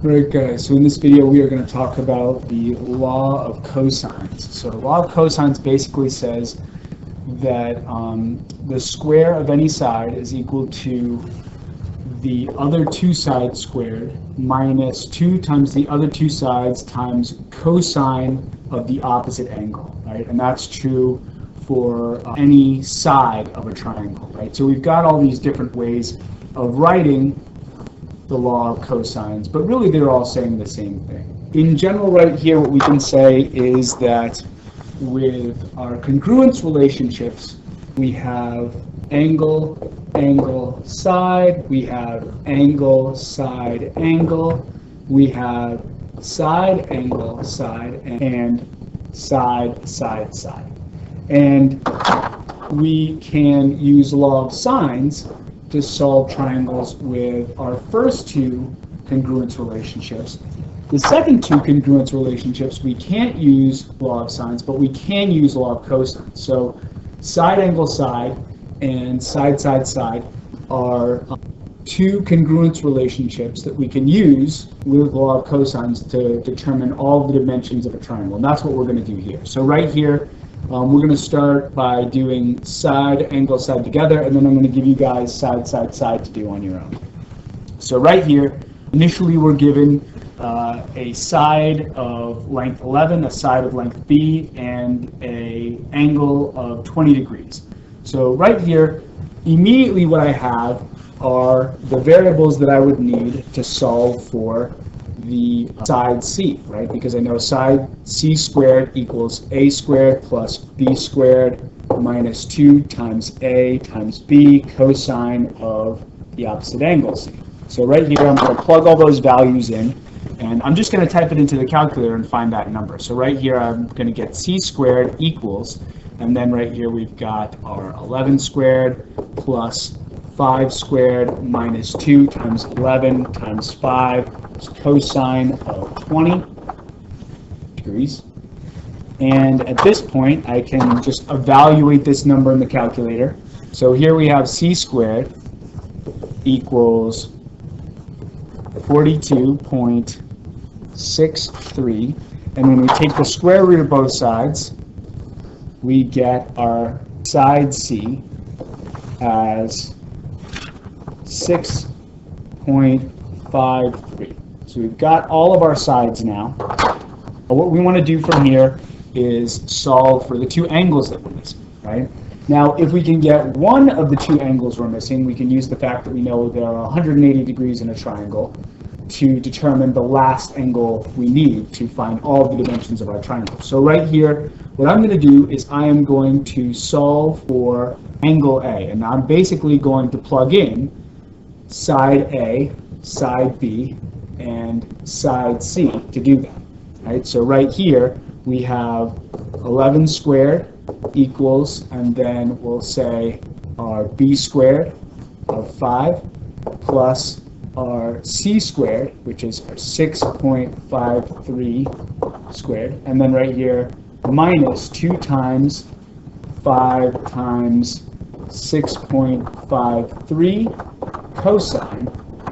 Right, guys, so in this video we are going to talk about the law of cosines. So the law of cosines basically says that the square of any side is equal to the other two sides squared minus 2 times the other two sides times cosine of the opposite angle, right? And that's true for any side of a triangle, right? So we've got all these different ways of writing the law of cosines, but really they're all saying the same thing. In general, right here, what we can say is that with our congruence relationships, we have angle, angle, side, we have angle, side, angle, we have side, angle, side, and side, side, side. And we can use the law of sines to solve triangles with our first two congruence relationships. The second two congruence relationships, we can't use law of sines, but we can use law of cosines. So side, angle, side, and side, side, side are two congruence relationships that we can use with law of cosines to determine all the dimensions of a triangle. And that's what we're going to do here. So right here, we're going to start by doing side, angle, side together, and then I'm going to give you guys side, side, side to do on your own. So right here, initially we're given a side of length 11, a side of length B, and an angle of 20 degrees. So right here, immediately what I have are the variables that I would need to solve for the side C, right? Because I know side C squared equals A squared plus B squared minus 2 times A times B cosine of the opposite angle C. So right here, I'm going to plug all those values in, and I'm just going to type it into the calculator and find that number. So right here, I'm going to get C squared equals, and then right here we've got our 11 squared plus 5 squared minus 2 times 11 times 5 is cosine of 20 degrees. And at this point, I can just evaluate this number in the calculator. So here we have C squared equals 42.63. And when we take the square root of both sides, we get our side C as 6.53. So we've got all of our sides now. What we want to do from here is solve for the two angles that we're missing, right? Now, if we can get one of the two angles we're missing, we can use the fact that we know there are 180 degrees in a triangle to determine the last angle we need to find all of the dimensions of our triangle. So right here, what I'm going to do is I am going to solve for angle A, and I'm basically going to plug in side A, side B, and side C to do that. Right? So right here we have 11 squared equals, and then we'll say our B squared of 5 plus our C squared, which is our 6.53 squared, and then right here minus 2 times 5 times 6.53 cosine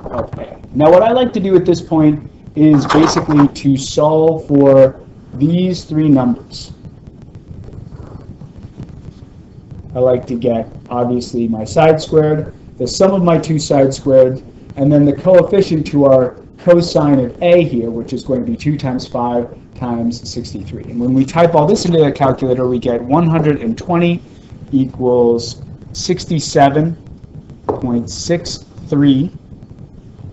of A. Now what I like to do at this point is basically to solve for these three numbers. I like to get, obviously, my side squared, the sum of my two sides squared, and then the coefficient to our cosine of A here, which is going to be 2 times 5 times 63. And when we type all this into the calculator, we get 120 equals 67.63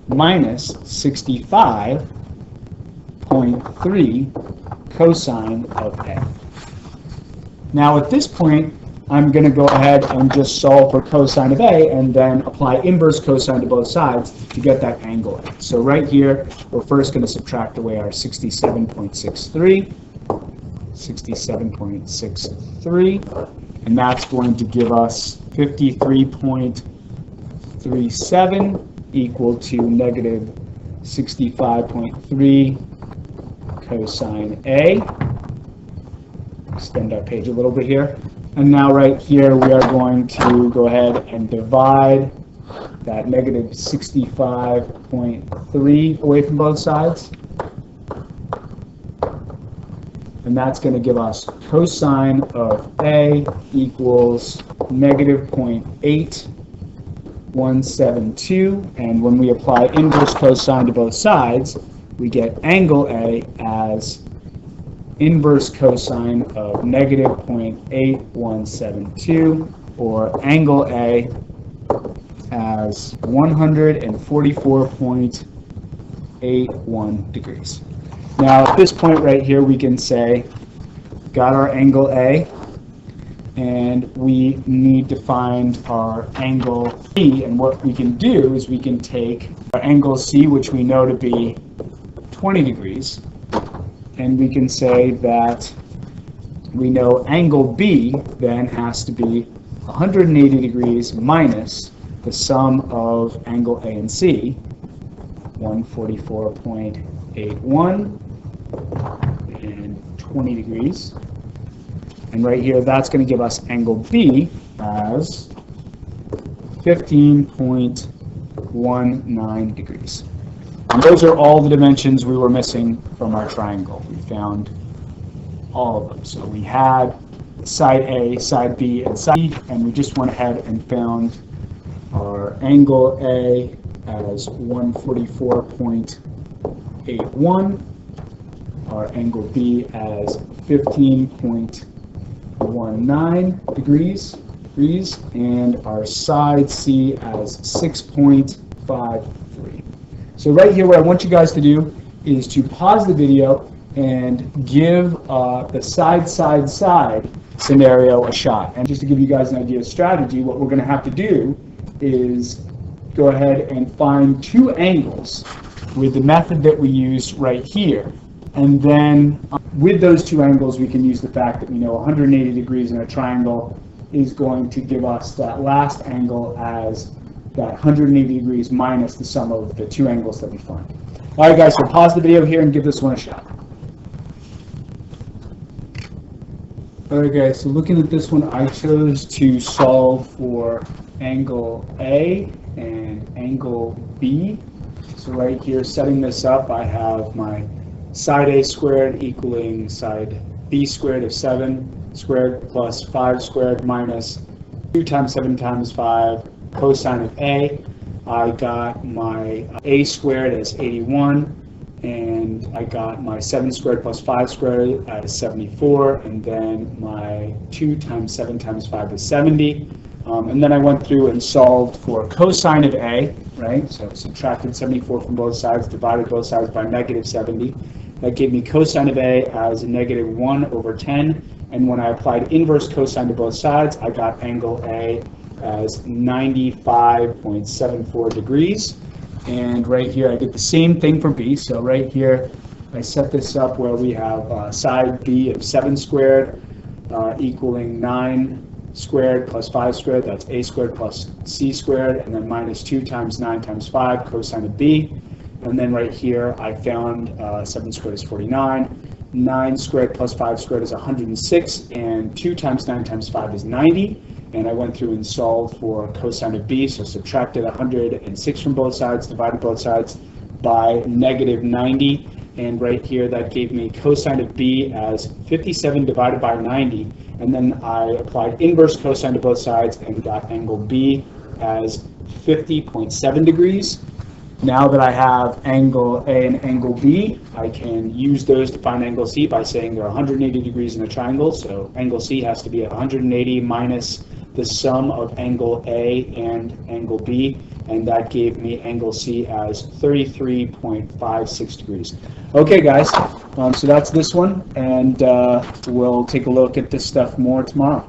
minus 65.3 cosine of A. Now at this point, I'm going to go ahead and just solve for cosine of A and then apply inverse cosine to both sides to get that angle A. So right here, we're first going to subtract away our 67.63, 67.63, and that's going to give us 53.37 equal to negative 65.3 cosine A. Extend our page a little bit here. And now right here we are going to go ahead and divide that negative 65.3 away from both sides. And that's going to give us cosine of A equals negative 0.8172. And when we apply inverse cosine to both sides, we get angle A as inverse cosine of negative 0.8172, or angle A as 144.81 degrees. Now at this point right here we can say, got our angle A, and we need to find our angle B, and what we can do is we can take our angle C, which we know to be 20 degrees, and we can say that we know angle B then has to be 180 degrees minus the sum of angle A and C, 144.81 and 20 degrees. And right here, that's going to give us angle B as 15.19 degrees. And those are all the dimensions we were missing from our triangle. We found all of them. So we had side A, side B, and side B, and we just went ahead and found our angle A as 144.81, our angle B as 15.19 degrees, and our side C as 6.53. So right here, what I want you guys to do is to pause the video and give the side scenario a shot. And just to give you guys an idea of strategy, what we're going to have to do is go ahead and find two angles with the method that we used right here. And then with those two angles, we can use the fact that we know 180 degrees in a triangle is going to give us that last angle as that 180 degrees minus the sum of the two angles that we find. All right, guys, so pause the video here and give this one a shot. All right, guys, so looking at this one, I chose to solve for angle A and angle B. So right here, setting this up, I have my side A squared equaling side B squared of 7 squared plus 5 squared minus 2 times 7 times 5 cosine of A. I got my A squared as 81, and I got my 7 squared plus 5 squared as 74, and then my 2 times 7 times 5 is 70. And then I went through and solved for cosine of A, right? So subtracted 74 from both sides, divided both sides by negative 70. That gave me cosine of A as negative 1 over 10. And when I applied inverse cosine to both sides, I got angle A as 95.74 degrees. And right here, I did the same thing for B. So right here, I set this up where we have side B of 7 squared equaling 9 squared plus 5 squared. That's A squared plus C squared. And then minus 2 times 9 times 5 cosine of B. And then right here, I found 7 squared is 49. 9 squared plus 5 squared is 106. And 2 times 9 times 5 is 90. And I went through and solved for cosine of B, so subtracted 106 from both sides, divided both sides by negative 90, and right here that gave me cosine of B as 57 divided by 90, and then I applied inverse cosine to both sides and got angle B as 50.7 degrees. Now that I have angle A and angle B, I can use those to find angle C by saying they're 180 degrees in a triangle, so angle C has to be 180 minus the sum of angle A and angle B, and that gave me angle C as 33.56 degrees. Okay, guys, so that's this one, and we'll take a look at this stuff more tomorrow.